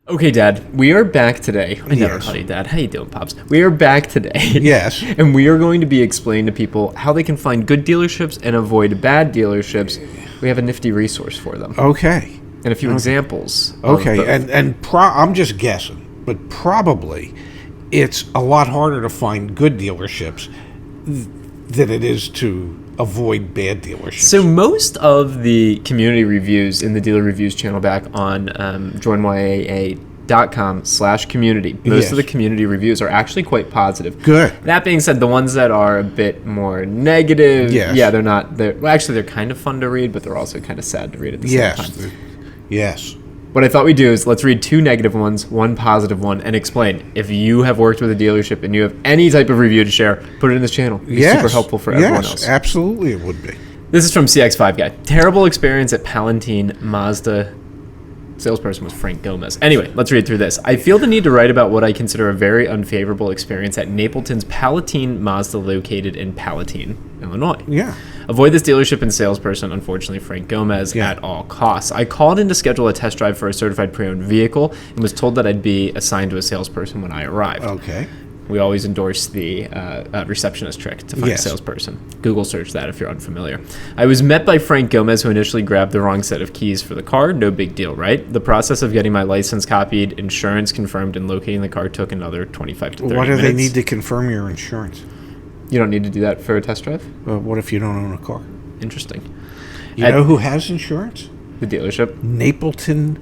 Okay, Dad, we are back today. I never Yes. call you Dad. How you doing, Pops? We are back today. Yes. And we are going to be explaining to people how they can find good dealerships and avoid bad dealerships. We have a nifty resource for them. Okay. And a few examples. of Okay. both. I'm just guessing, but probably it's a lot harder to find good dealerships than it is to avoid bad dealerships. So most of the community reviews in the Dealer Reviews channel back on joinyaa.com/community, most Yes. of the community reviews are actually quite positive. Good. That being said, the ones that are a bit more negative, Yes. yeah, they're kind of fun to read, but they're also kind of sad to read at the same Yes. time. Yes. What I thought we'd do is let's read two negative ones, one positive one, and explain. If you have worked with a dealership and you have any type of review to share, put it in this channel. It'd be super helpful for everyone else. Yes, absolutely it would be. This is from CX5 Guy. Terrible experience at Palatine Mazda. Salesperson was Frank Gomez. Anyway, let's read through this. I feel the need to write about what I consider a very unfavorable experience at Napleton's Palatine Mazda located in Palatine, Illinois. Yeah. Avoid this dealership and salesperson, unfortunately, Frank Gomez, Yeah. at all costs. I called in to schedule a test drive for a certified pre-owned vehicle and was told that I'd be assigned to a salesperson when I arrived. Okay. We always endorse the receptionist trick to find Yes. a salesperson. Google search that if you're unfamiliar. I was met by Frank Gomez, who initially grabbed the wrong set of keys for the car. No big deal, right? The process of getting my license copied, insurance confirmed, and locating the car took another 25 to 30 Why do minutes. they need to confirm your insurance? You don't need to do that for a test drive? What if you don't own a car? Interesting. You At know who has insurance? the dealership? Napleton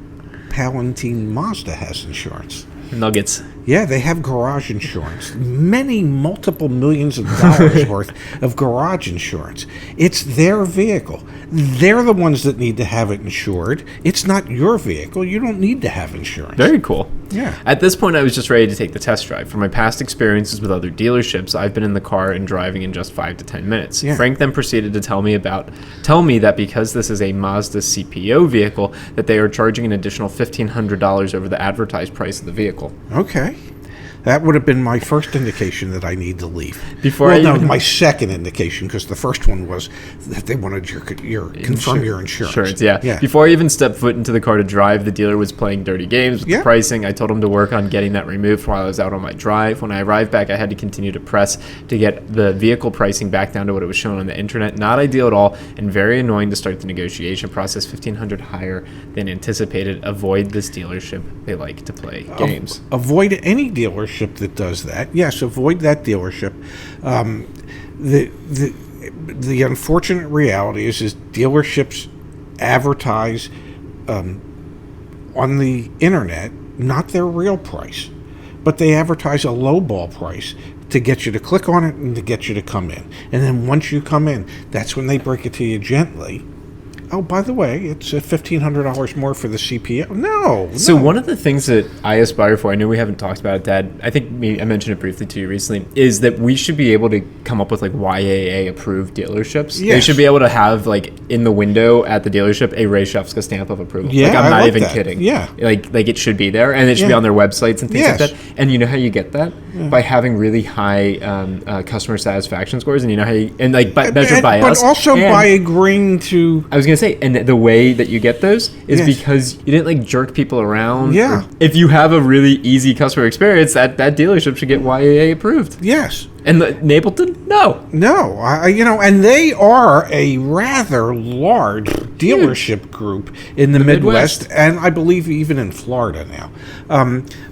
Palatine Mazda has insurance. Nuggets. Yeah, they have garage insurance. Multiple millions of dollars worth of garage insurance. It's their vehicle. They're the ones that need to have it insured. It's not your vehicle. You don't need to have insurance. Very cool. Yeah. At this point, I was just ready to take the test drive. From my past experiences with other dealerships, I've been in the car and driving in just 5 to 10 minutes. Yeah. Frank then proceeded to tell me that because this is a Mazda CPO vehicle, that they are charging an additional $1,500 over the advertised price of the vehicle. Okay. That would have been my first indication that I need to leave. My second indication, because the first one was that they wanted your confirm your insurance. Yeah. Before I even stepped foot into the car to drive, the dealer was playing dirty games with the pricing. I told him to work on getting that removed while I was out on my drive. When I arrived back, I had to continue to press to get the vehicle pricing back down to what it was shown on the internet. Not ideal at all, and very annoying to start the negotiation process. $1,500 higher than anticipated. Avoid this dealership. They like to play games. Avoid any dealership that does that. Yes, avoid that dealership. The unfortunate reality is dealerships advertise on the internet not their real price, but they advertise a lowball price to get you to click on it and to get you to come in. And then once you come in, that's when they break it to you gently. Oh, by the way, it's $1,500 more for the CPO. No. So one of the things that I aspire for, I know we haven't talked about it, Dad. I think I mentioned it briefly to you recently, is that we should be able to come up with like YAA approved dealerships. Yes. They should be able to have like in the window at the dealership a Ray Shefska stamp of approval. Yeah, like I'm I not like even that. kidding. Yeah. Like it should be there, and it should be on their websites and things Yes. like that. And you know how you get that? By having really high customer satisfaction scores, and you know how you measured by us, but also by agreeing to. I was gonna say, and the way that you get those is Yes. because you didn't like jerk people around. Yeah. If you have a really easy customer experience, that dealership should get YAA approved. Yes. And Napleton, no. No, and they are a rather large dealership group in the Midwest, and I believe even in Florida now.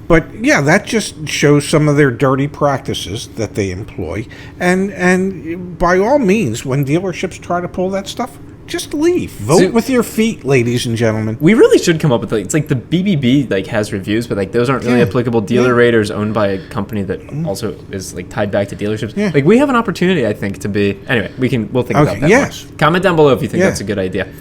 But yeah, that just shows some of their dirty practices that they employ. And by all means, when dealerships try to pull that stuff, just leave. Vote with your feet, ladies and gentlemen. We really should come up with it's like the BBB has reviews, but those aren't really applicable. Dealer Raters owned by a company that also is tied back to dealerships. Yeah. We have an opportunity, I think, to be. Anyway, we'll think about that. Yes. More. Comment down below if you think that's a good idea.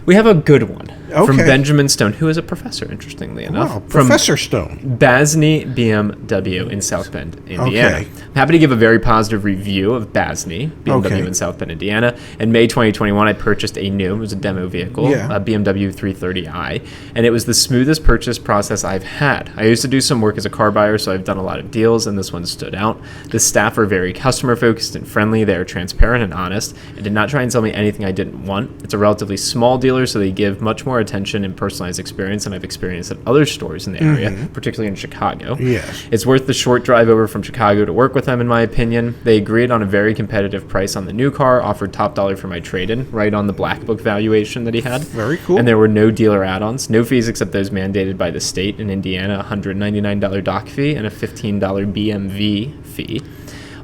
We have a good one from Benjamin Stone, who is a professor, interestingly enough. Wow, Professor Stone. Basney BMW in South Bend, Indiana. Okay. I'm happy to give a very positive review of Basney BMW in South Bend, Indiana. In May 2021, I purchased a new, it was a demo vehicle, a BMW 330i, and it was the smoothest purchase process I've had. I used to do some work as a car buyer, so I've done a lot of deals, and this one stood out. The staff are very customer-focused and friendly. They are transparent and honest, and did not try and sell me anything I didn't want. It's a relatively small dealer, so they give much more more attention and personalized experience than I've experienced at other stores in the area, particularly in Chicago. Yes. It's worth the short drive over from Chicago to work with them, in my opinion. They agreed on a very competitive price on the new car, offered top dollar for my trade-in, right on the Black Book valuation that he had. Very cool. And there were no dealer add-ons, no fees except those mandated by the state. In Indiana, a $199 dock fee and a $15 BMV fee.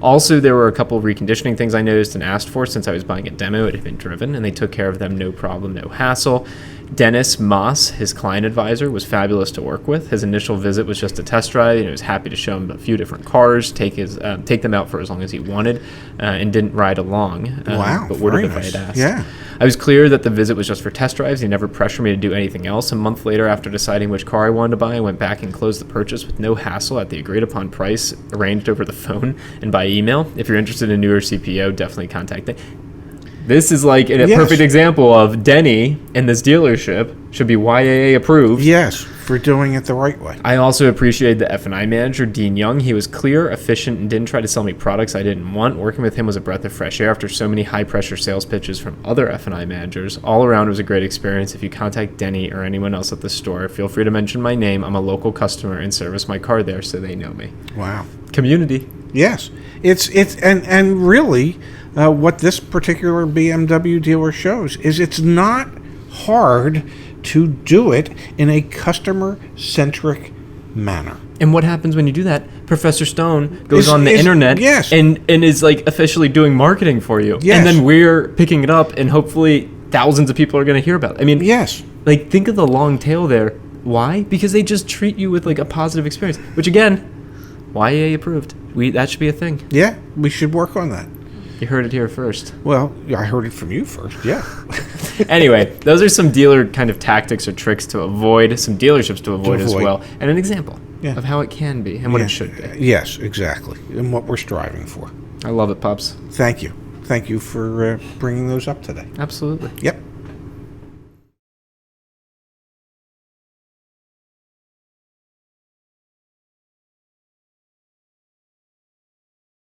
Also, there were a couple of reconditioning things I noticed and asked for since I was buying a demo. It had been driven, and they took care of them, no problem, no hassle. Dennis Moss, his client advisor, was fabulous to work with. His initial visit was just a test drive, and he was happy to show him a few different cars, take them out for as long as he wanted, and didn't ride along. Wow, but ordered if I had asked. Yeah. I was clear that the visit was just for test drives. He never pressured me to do anything else. A month later, after deciding which car I wanted to buy, I went back and closed the purchase with no hassle at the agreed-upon price, arranged over the phone and by email. If you're interested in a newer CPO, definitely contact them. This is like a perfect example of Denny and this dealership should be YAA approved. Yes, for doing it the right way. I also appreciated the F&I manager, Dean Young. He was clear, efficient, and didn't try to sell me products I didn't want. Working with him was a breath of fresh air after so many high-pressure sales pitches from other F&I managers. All around, it was a great experience. If you contact Denny or anyone else at the store, feel free to mention my name. I'm a local customer and service my car there so they know me. Wow. Community. Yes. It's really... what this particular BMW dealer shows is it's not hard to do it in a customer-centric manner. And what happens when you do that? Professor Stone goes on the internet and is like officially doing marketing for you. Yes. And then we're picking it up and hopefully thousands of people are going to hear about it. I mean, like think of the long tail there. Why? Because they just treat you with like a positive experience, which again, YAA approved. That should be a thing. Yeah, we should work on that. You heard it here first. Well, I heard it from you first, yeah. Anyway, those are some dealer kind of tactics or tricks to avoid, some dealerships to avoid as well, and an example of how it can be and what it should be. Yes, exactly, and what we're striving for. I love it, Pops. Thank you. Thank you for bringing those up today. Absolutely. Yep.